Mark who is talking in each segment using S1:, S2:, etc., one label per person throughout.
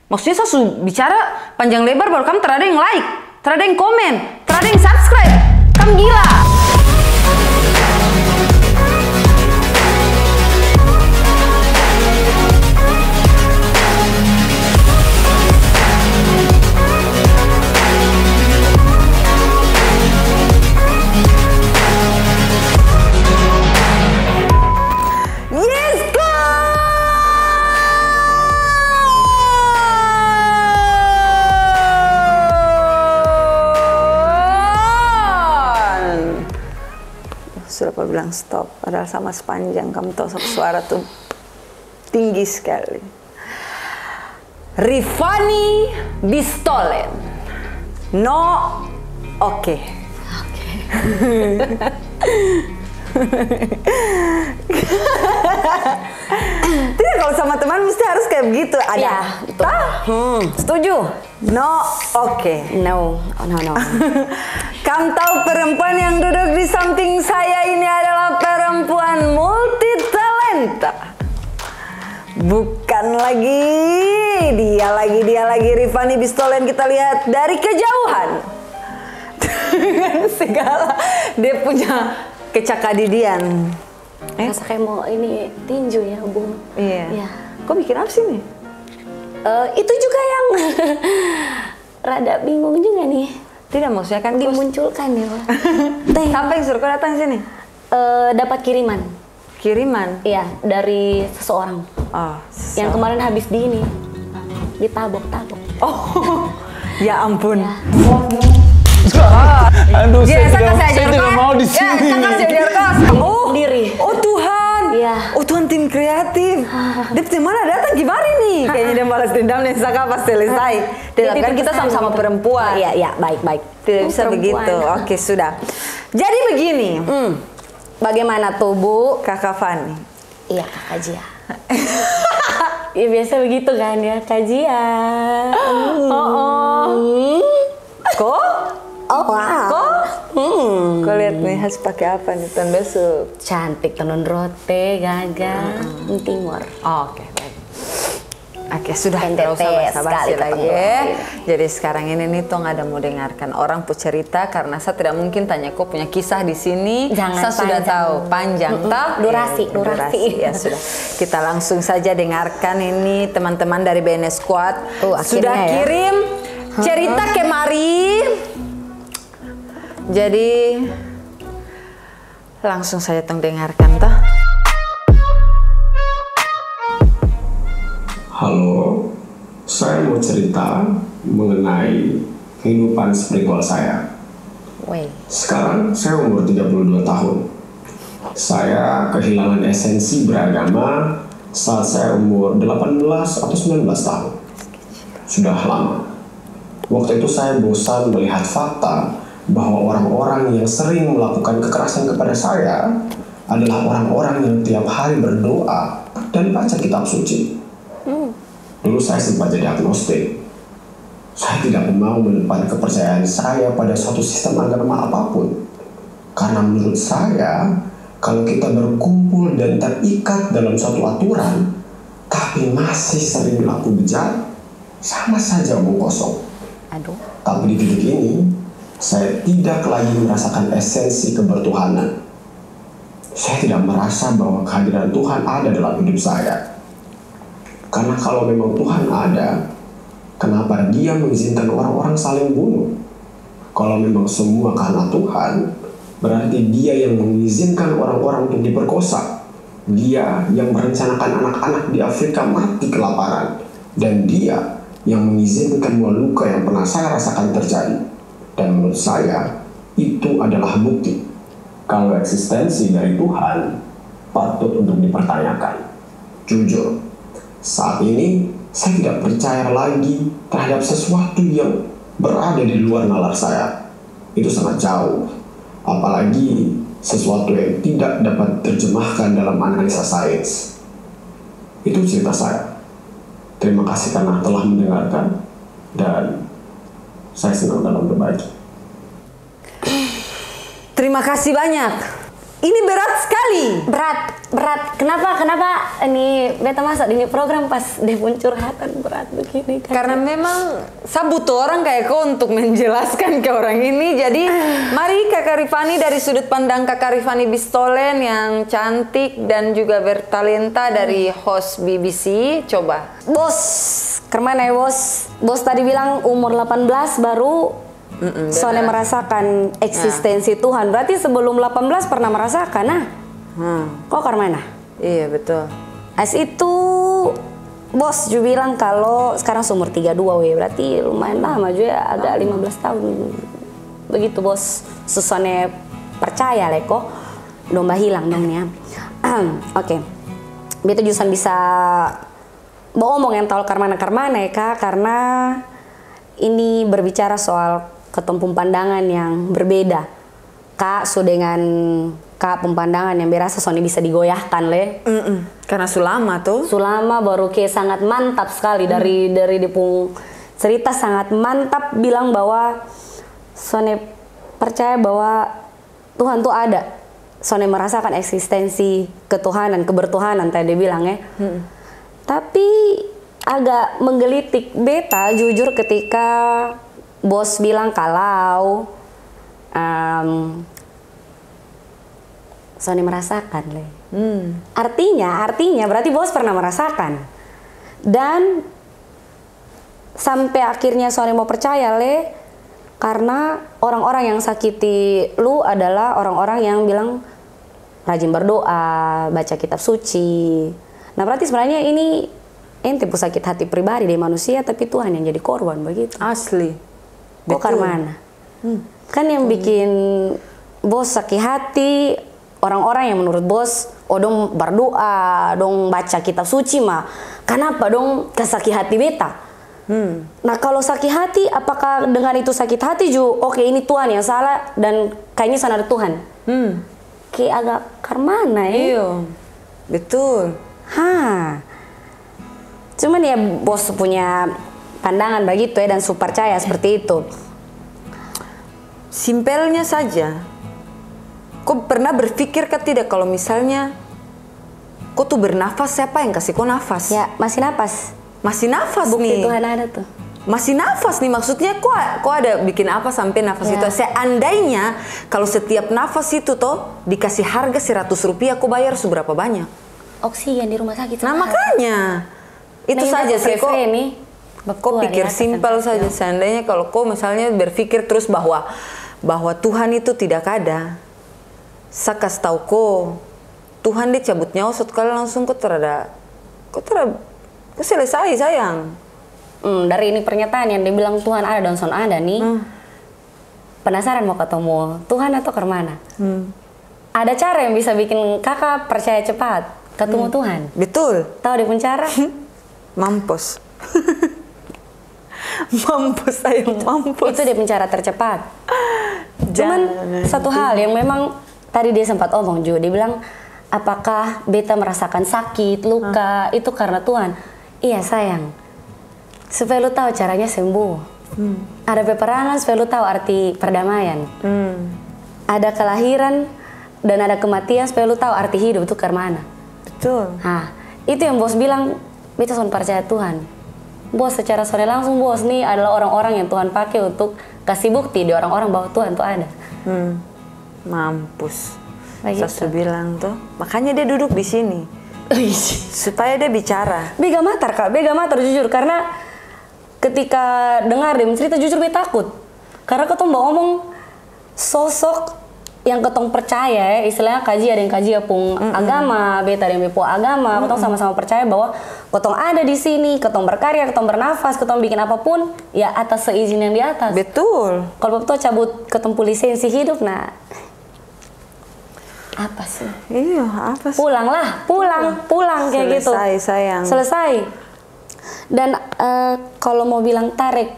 S1: Maksudnya saya sudah bicara panjang lebar baru kamu terada yang like, terada yang komen, terada yang subscribe. Kamu gila.
S2: Sudah aku bilang stop, padahal sama sepanjang kamu tahu suara tuh tinggi sekali. Rifani Bistolen. No, oke. Tidak, kalau sama teman mesti harus kayak begitu. Ada.
S3: Ya, betul. Setuju?
S2: No, oke.
S3: No.
S2: Kamu tahu perempuan yang duduk di samping saya ini adalah perempuan multi talenta. Bukan lagi, dia lagi Rifani Bistolen, kita lihat dari kejauhan. Dengan segala dia punya kecakadidian.
S3: Rasa kayak mau ini tinju ya, Bung.
S2: Iya. Kok mikir apa sih nih?
S3: Itu juga yang rada bingung juga nih.
S2: Tidak, maksudnya kan
S3: dimunculkan ya, Pak.
S2: Siapa yang suruh kau datang sini?
S3: Dapat kiriman.
S2: Kiriman?
S3: Iya, dari seseorang.
S2: Oh,
S3: yang kemarin habis di ini, ditabok-tabok.
S2: Oh, ya ampun. Ya.
S4: Aduh,
S2: saya
S4: tidak mau di sini.
S2: Oh Tuhan.
S3: Iya.
S2: Oh Tuhan, tim kreatif. Dia mana datang gimana nih? Kayaknya dia balas dendam dan Saka pas selesai. Dan kan kita sama-sama perempuan.
S3: Iya, baik.
S2: Tidak bisa begitu. Oke, sudah. Jadi begini.
S3: Bagaimana tuh, Bu?
S2: Kakak Fani.
S3: Iya, Kakak Jia. Ya biasa begitu kan ya, Kak Jia.
S2: Kok?
S3: Oh, wow.
S2: Kok lihat nih harus pakai apa nih tahun besok?
S3: Cantik, tenun rote, gagal, timur.
S2: Oke, baik. Oke, sudah
S3: NTT
S2: basa-basi lagi ya. Jadi sekarang ini nih Tong ada mau dengarkan orang pun cerita, karena saya tidak mungkin tanya kok punya kisah di sini.
S3: Jangan
S2: saya sudah tahu panjang tak?
S3: Durasi.
S2: Ya sudah. Kita langsung saja dengarkan ini teman-teman dari BN Squad sudah kirim cerita kemari. Jadi langsung saja Tong dengarkan toh.
S4: Halo, saya mau cerita mengenai kehidupan spiritual saya. Sekarang saya umur 32 tahun. Saya kehilangan esensi beragama saat saya umur 18 atau 19 tahun. Sudah lama. Waktu itu saya bosan melihat fakta bahwa orang-orang yang sering melakukan kekerasan kepada saya adalah orang-orang yang tiap hari berdoa dan baca kitab suci. Dulu saya sempat jadi agnostik. Saya tidak mau menempatkan kepercayaan saya pada suatu sistem agama apapun. Karena menurut saya, kalau kita berkumpul dan terikat dalam suatu aturan, tapi masih sering laku bejat, sama saja omong kosong. Tapi di titik ini, saya tidak lagi merasakan esensi kebertuhanan. Saya tidak merasa bahwa kehadiran Tuhan ada dalam hidup saya. Karena kalau memang Tuhan ada, kenapa Dia mengizinkan orang-orang saling bunuh? Kalau memang semua karena Tuhan, berarti Dia yang mengizinkan orang-orang untuk diperkosa. Dia yang merencanakan anak-anak di Afrika mati kelaparan. Dan Dia yang mengizinkan luka yang pernah saya rasakan terjadi. Dan menurut saya, itu adalah bukti kalau eksistensi dari Tuhan patut untuk dipertanyakan. Jujur, saat ini saya tidak percaya lagi terhadap sesuatu yang berada di luar nalar saya. Itu sangat jauh, apalagi sesuatu yang tidak dapat diterjemahkan dalam analisa sains. Itu cerita saya. Terima kasih karena telah mendengarkan, dan saya senang dalam berbagi.
S2: Terima kasih banyak. Ini berat sekali.
S3: Berat. Kenapa ini beta masuk di program pas dia pun curhatan berat begini kan?
S2: Karena memang saya butuh orang kayak kau untuk menjelaskan ke orang ini. Jadi mari Kakak Rifani dari sudut pandang Kakak Rifani Bistolen yang cantik dan juga bertalenta dari host BBC. Coba.
S3: Bos, kemana ya bos? Bos tadi bilang umur 18 baru soalnya merasakan eksistensi Tuhan. Berarti sebelum 18 pernah merasakan, nah? Kok karena?
S2: Iya betul.
S3: As itu bos juga bilang kalau sekarang seumur 32 weh, berarti lumayan lama juga, agak 15 tahun. Begitu bos, susahnya percaya lah kok. Domba hilang dong ya. Oke. Beta juga bisa ngomong yang tahu karmana ya kak, karena ini berbicara soal ketumpung pandangan yang berbeda. Kak, so dengan kak pempandangan yang berasa soalnya bisa digoyahkan le.
S2: Karena sulama tuh.
S3: Sulama baru kayak sangat mantap sekali dari Depung cerita sangat mantap bilang bahwa soalnya percaya bahwa Tuhan tuh ada. Soalnya merasakan eksistensi ketuhanan, kebertuhanan tadi dia bilang ya. Tapi agak menggelitik beta jujur ketika bos bilang kalau Sony merasakan le. Artinya berarti bos pernah merasakan. Dan sampai akhirnya Sony mau percaya le, karena orang-orang yang sakiti lu adalah orang-orang yang bilang rajin berdoa, baca kitab suci. Nah berarti sebenarnya ini ente sakit hati pribadi dari manusia, tapi Tuhan yang jadi korban begitu.
S2: Asli.
S3: Kok karena? Kan yang bikin bos sakit hati orang-orang yang menurut bos, dong berdoa, dong baca kitab suci mah. Kenapa dong kesakit hati beta? Nah kalau sakit hati, apakah dengan itu sakit hati juga? Oke ini Tuhan yang salah dan kayaknya sana ada Tuhan. Kayak agak karmana ya.
S2: Iya, betul.
S3: Cuman ya bos punya pandangan begitu ya dan super percaya seperti itu.
S2: Simpelnya saja, kau pernah berpikir kan tidak kalau misalnya kau tuh bernafas, siapa yang kasih kau nafas?
S3: Ya masih nafas.
S2: Masih nafas
S3: Bukti
S2: nih.
S3: Tuhan ada tuh.
S2: Masih nafas nih, maksudnya kok ada bikin apa sampai nafas
S3: Ya.
S2: itu? Seandainya kalau setiap nafas itu toh dikasih harga 100 rupiah, kau bayar seberapa banyak?
S3: Oksigen di rumah sakit.
S2: Nah makanya itu saja sih kok. Kau pikir simpel saja. Seandainya kalau kau misalnya berpikir terus bahwa Tuhan itu tidak ada, saya kasih tahu kau, Tuhan dia cabut nyawa suatu kali langsung kau selesai sayang.
S3: Dari ini pernyataan yang dia bilang Tuhan ada dan son ada nih. Penasaran mau ketemu Tuhan atau ke mana? Ada cara yang bisa bikin kakak percaya cepat ketemu Tuhan.
S2: Betul.
S3: Tahu dia pun cara?
S2: Mampus. Mampus sayang, mampus.
S3: Itu dia pun cara tercepat. Cuman satu hal yang memang tadi dia sempat omong juga, dia bilang apakah beta merasakan sakit, luka itu karena Tuhan? Iya sayang. Supaya lu tahu caranya sembuh. Ada peperangan supaya lu tahu arti perdamaian. Ada kelahiran dan ada kematian supaya lu tahu arti hidup itu ke mana.
S2: Betul.
S3: Nah, itu yang bos bilang, beta son percaya Tuhan. Bos secara sore langsung bos nih adalah orang-orang yang Tuhan pakai untuk kasih bukti di orang-orang bahwa Tuhan tuh ada.
S2: Mampus.
S3: Begitu.
S2: Saya bilang tuh, makanya dia duduk di sini. Supaya dia bicara.
S3: Bega matar kak, bega matar jujur, karena ketika dengar dia mencerita jujur beta takut. Karena ketong mau ngomong sosok yang ketong percaya ya, istilahnya kaji ada yang kaji pung agama, beta ada yang bepo agama, ketong sama-sama percaya bahwa ketong ada di sini, ketong berkarya, ketong bernafas, ketong bikin apapun ya atas seizin yang di atas.
S2: Betul.
S3: Kalau betul cabut ketong lisensi hidup, nah apa sih?
S2: Iya, apa sih?
S3: Pulang kayak gitu.
S2: Selesai sayang.
S3: Selesai. Dan kalau mau bilang tarik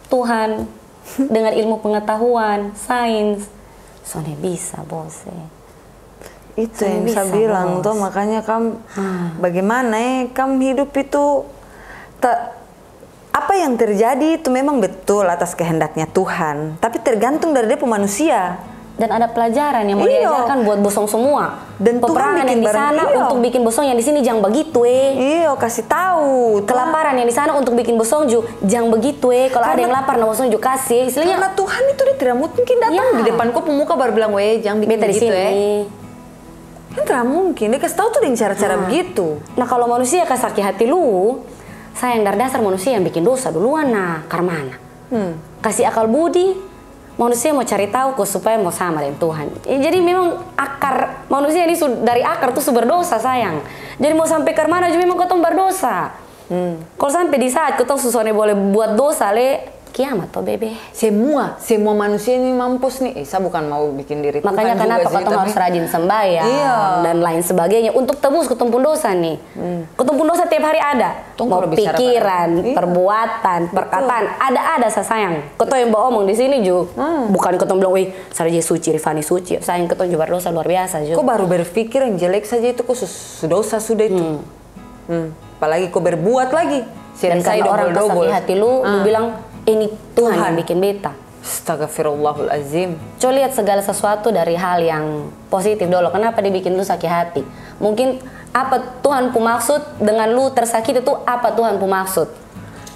S3: Tuhan dengan ilmu pengetahuan, sains, soalnya bisa bos.
S2: Itu yang saya bilang tuh, makanya bagaimana kamu hidup itu apa yang terjadi itu memang betul atas kehendaknya Tuhan, tapi tergantung dari dia manusia.
S3: Dan ada pelajaran yang mau diajarkan buat bosong semua.
S2: Dan
S3: peperangan yang di sana untuk bikin bosong yang di sini jangan begitu
S2: Iya, kasih tahu.
S3: Kelaparan yang di sana untuk bikin bosong jangan begitu kalau ada yang lapar nah bosong kasih. Istilahnya
S2: karena Tuhan itu dia tidak mungkin datang di depan kau pemuka baru bilang jangan bikin begitu Kan tidak mungkin. Dia kasih tahu tuh dengan cara-cara begitu.
S3: Nah kalau manusia kasih sakit hati lu, sayang dari dasar manusia yang bikin dosa duluan karena kasih akal budi. Manusia mau cari tahu kok supaya mau sama dengan Tuhan. Jadi memang akar manusia ini dari akar tuh sumber dosa sayang. Jadi mau sampai ke mana juga memang ketong berdosa. Kalau sampai di saat ketong susahnya boleh buat dosa kiamat toh bebe.
S2: Semua manusia ini mampus nih. Saya bukan mau bikin diri Tuhan.
S3: Makanya kenapa ketong harus rajin sembahyang dan lain sebagainya untuk tebus ketong pun dosa nih. Ketong pun dosa tiap hari ada. Mau pikiran, perbuatan, perkataan, ada sayang. Ketong yang bawa omong di sini bukan ketong bilang, saya suci, Rifani suci. Sayang ketong juga berdosa luar biasa juga.
S2: Kok baru berpikir yang jelek saja itu kok dosa sudah itu. Apalagi kok berbuat lagi.
S3: Dan kalau orang kesakit hati lu bilang ini Tuhan yang bikin beta.
S2: Astagfirullahalazim.
S3: Coba lihat segala sesuatu dari hal yang positif dulu. Kenapa dibikin lu sakit hati? Mungkin apa Tuhan pu maksud dengan lu tersakiti itu apa Tuhan pu maksud?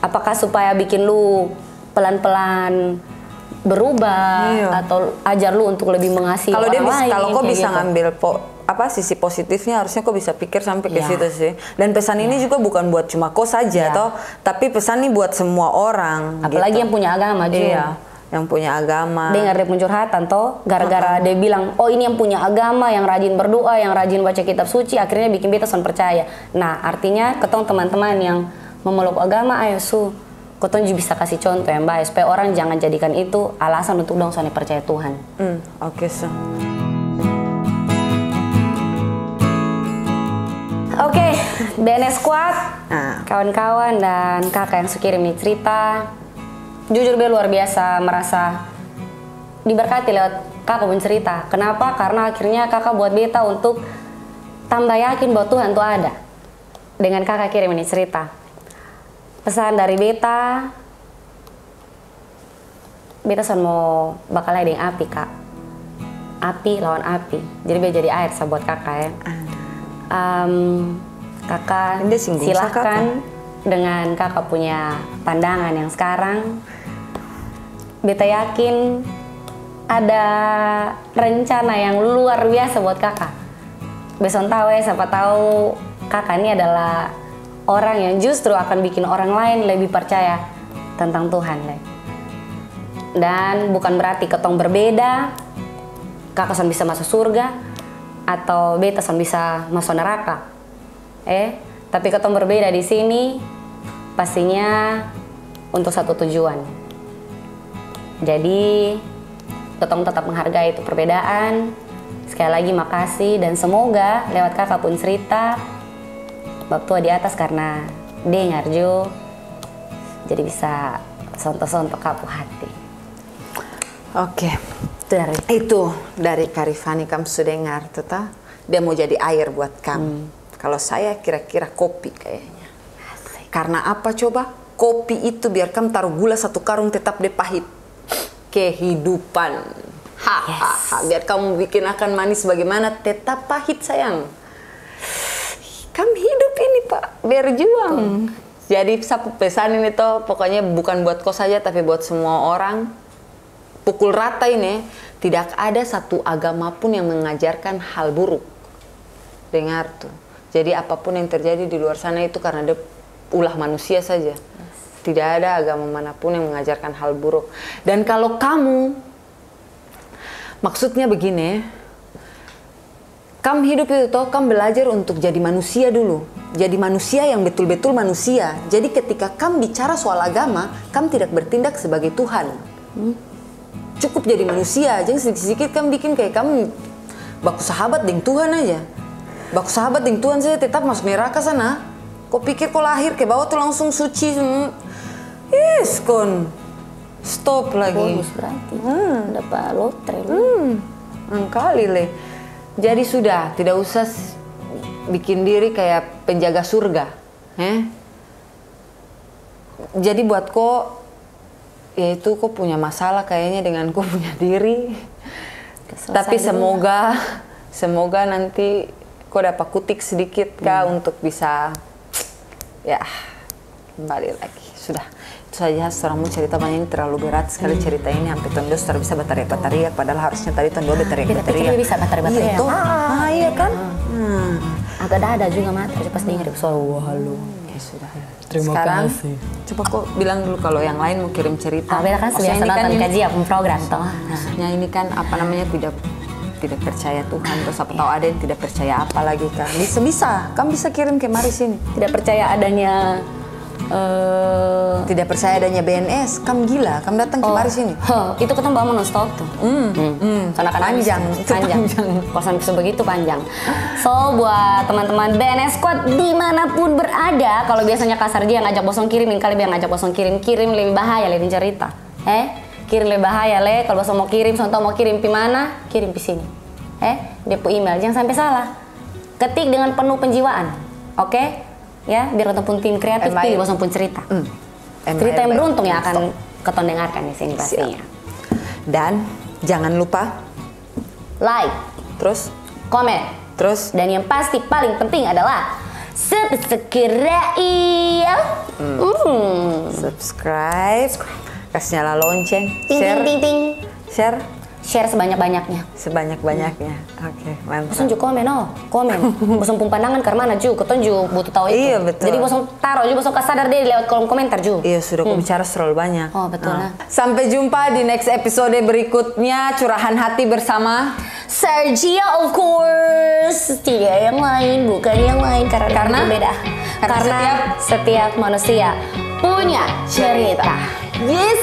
S3: Apakah supaya bikin lu pelan-pelan berubah atau ajar lu untuk lebih mengasihi orang lain?
S2: Kalau kau bisa ngambil sisi positifnya, harusnya kau bisa pikir sampai ke situ sih. Dan pesan ini juga bukan buat cuma kau saja tapi pesan ini buat semua orang.
S3: Apalagi yang punya agama juga.
S2: Yang punya agama.
S3: Dengar dia pencurhatan gara-gara dia bilang, ini yang punya agama, yang rajin berdoa, yang rajin baca kitab suci, akhirnya bikin beta son percaya. Nah, artinya ketong teman-teman yang memeluk agama, ketong juga bisa kasih contoh yang baik supaya orang jangan jadikan itu alasan untuk dong son percaya Tuhan.
S2: Oke,
S3: Oke, BNS Squad, kawan-kawan dan kakak yang suka kirim nih cerita. Jujur be luar biasa merasa diberkati lewat kakak pun cerita. Kenapa? Karena akhirnya kakak buat beta untuk tambah yakin bahwa Tuhan tuh ada. Dengan kakak kirim ini cerita. Pesan dari beta mau bakal ada yang api kak. Api lawan api. Jadi beta jadi air buat kakak ya. Kakak silahkan dengan kakak punya pandangan yang sekarang. Beta yakin ada rencana yang luar biasa buat kakak. Beson tahu siapa tahu kakak ini adalah orang yang justru akan bikin orang lain lebih percaya tentang Tuhan. Dan bukan berarti ketong berbeda, kakak son bisa masuk surga atau beta son bisa masuk neraka. Tapi ketong berbeda di sini pastinya untuk satu tujuan. Jadi ketong tetap menghargai itu perbedaan. Sekali lagi makasih dan semoga lewat kakak pun cerita bab tua di atas karena dengar jo jadi bisa sonto-sonto kapu hati.
S2: Oke. Itu dari Karifani kamu sudah dengar tuh dia mau jadi air buat kamu. Kalau saya kira-kira kopi kayaknya. Karena apa coba? Kopi itu biar kamu taruh gula 1 karung tetap dia pahit. Kehidupan. Biar kamu bikin akan manis bagaimana tetap pahit sayang. Kamu hidup ini Pak, berjuang. Jadi pesan ini pokoknya bukan buat kau saja tapi buat semua orang. Pukul rata ini, tidak ada satu agama pun yang mengajarkan hal buruk. Dengar tuh. Jadi apapun yang terjadi di luar sana itu karena dia ulah manusia saja. Tidak ada agama manapun yang mengajarkan hal buruk. Dan kalau kamu, maksudnya begini, kamu hidup itu kamu belajar untuk jadi manusia dulu. Jadi manusia yang betul-betul manusia. Jadi ketika kamu bicara soal agama, kamu tidak bertindak sebagai Tuhan. Cukup jadi manusia, jangan sedikit-sedikit kamu bikin kayak kamu baku sahabat dengan Tuhan aja. Baku sahabat dengan Tuhan saja tetap masuk neraka sana. Kau pikir kau lahir ke bawah tuh langsung suci? Yes, kon. Stop lagi.
S3: Bonus berarti. Dapat lotre.
S2: Angkali le. Jadi sudah, tidak usah bikin diri kayak penjaga surga. Jadi buat kau, ya itu kau punya masalah kayaknya dengan kau punya diri. Tapi semoga nanti kau dapat kutik sedikit kah untuk bisa ya kembali lagi. Sudah itu saja seorang mau cerita banyak, ini terlalu berat sekali cerita ini sampai Tondo sudah bisa berteriak-teriak padahal harusnya tadi Tondo berteriak-teriak.
S3: Kita bisa berteriak-teriak.
S2: Iya kan?
S3: Agak ada juga mata pas dengar suara halo.
S2: Ya sudah.
S5: Terima kasih.
S2: Coba kok bilang dulu kalau yang lain mau kirim cerita.
S3: Beda kan biasa nonton kajian program toh.
S2: Maksudnya ini kan apa namanya tidak percaya Tuhan, terus apa tahu ada yang tidak percaya apa lagi kan? Bisa, kamu bisa kirim kemari sini.
S3: Tidak percaya adanya
S2: Tidak percaya adanya BNS, kamu gila, kamu datang kemari sini.
S3: Itu ketemu bawa non-stop tuh. Soalnya kan
S2: Panjang.
S3: Kosan sebegitu panjang. So buat teman-teman BNS Squad dimanapun berada, kalau biasanya kasar dia ngajak bosong kirimin, kali biar ngajak bosong kirim lebih bahaya lebih cerita. Kirim lebih bahaya kalau bosong mau kirim, contoh mau kirim di mana, kirim di sini. Dia pu email, jangan sampai salah. Ketik dengan penuh penjiwaan, oke? Ya, biar ataupun tim kreatif pilih bosong pun cerita. Cerita yang beruntung yang akan keton dengarkan di sini pastinya.
S2: Dan jangan lupa
S3: like,
S2: terus
S3: komen,
S2: terus
S3: dan yang pasti paling penting adalah subscribe.
S2: Subscribe, kasih nyala lonceng, share
S3: sebanyak-banyaknya.
S2: Oke, mantap.
S3: Bosan juga komen. Bosan pun pandangan karena juga, keton juga butuh tahu itu.
S2: Iya, betul.
S3: Jadi bosan taruh juga, bosan sadar deh lewat kolom komentar juga.
S2: Iya, sudah aku bicara terlalu banyak.
S3: Oh, betul lah.
S2: Sampai jumpa di next episode berikutnya, curahan hati bersama
S3: Sergio, of course. Tidak yang lain, bukan yang lain karena beda. Karena setiap manusia punya cerita. Yes.